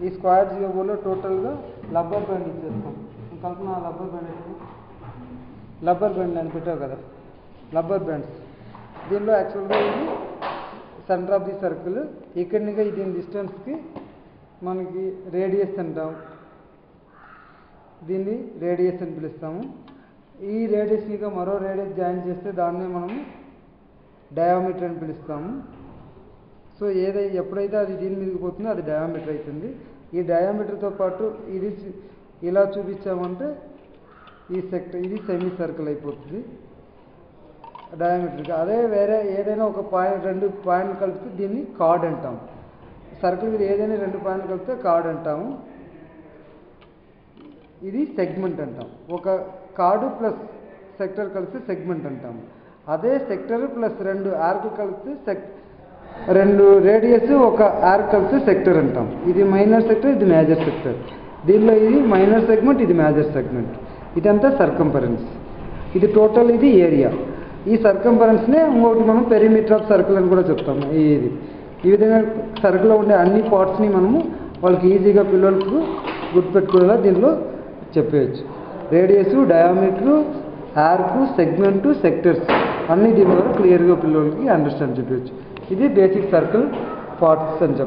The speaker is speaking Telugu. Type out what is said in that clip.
ఈ స్క్వేర్ జియోబోలో టోటల్గా రబ్బర్ బ్యాండ్ ఇచ్చేస్తాం. కల్పన రబ్బర్ బ్యాండ్ అని పెట్టావు కదా, రబ్బర్ బ్యాండ్స్. దీనిలో యాక్చువల్గా ఇది సెంటర్ ఆఫ్ ది సర్కిల్. ఇక్కడి నుంచి దీని డిస్టెన్స్కి మనకి రేడియస్ అంటాం. దీన్ని రేడియస్ అని పిలుస్తాము. ఈ రేడియస్ని మరో రేడియస్ జాయిన్ చేస్తే దాన్నే మనము డయామీటర్ అని పిలుస్తాము. సో ఎప్పుడైతే అది దీని మీదకి పోతుందో అది డయామీటర్ అవుతుంది. ఈ డయామీటర్తో పాటు ఇది ఇలా చూపించామంటే ఇది సెమీ సర్కిల్ అయిపోతుంది డయామీటర్కి. అదే వేరే ఏదైనా ఒక పాయింట్, 2 పాయింట్లు కలిపితే దీన్ని కార్డ్ అంటాం. సర్కిల్ మీద ఏదైనా 2 పాయింట్లు కలిపితే కార్డ్ అంటాము. ఇది సెగ్మెంట్ అంటాం. ఒక కార్డు ప్లస్ సెక్టర్ కలిస్తే సెగ్మెంట్ అంటాము. అదే సెక్టర్ ప్లస్ 2 ఆర్కులు కలిస్తే 2 రేడియస్ ఒక ఆర్క్ కలిస్తే సెక్టర్ అంటాం. ఇది మైనర్ సెక్టర్, ఇది మేజర్ సెక్టర్. దీనిలో ఇది మైనర్ సెగ్మెంట్, ఇది మేజర్ సెగ్మెంట్. ఇదంతా సర్కంఫరెన్స్. ఇది టోటల్, ఇది ఏరియా. ఈ సర్కంఫరెన్స్నే ఇంకొకటి మనం పెరిమీటర్ ఆఫ్ సర్కిల్ అని కూడా చెప్తాము. ఈ విధంగా సర్కిల్లో ఉండే అన్ని పార్ట్స్ని మనము వాళ్ళకి ఈజీగా పిల్లలకు గుర్తుపెట్టుకునేలా దీనిలో చెప్పేయచ్చు. Radius, diameter, arc, segment, sectors అన్నీ దీని ద్వారా క్లియర్గా పిల్లలకి అండర్స్టాండ్ చెప్పవచ్చు. ఇది బేసిక్ సర్కిల్ పార్ట్స్ అని చెప్తాం.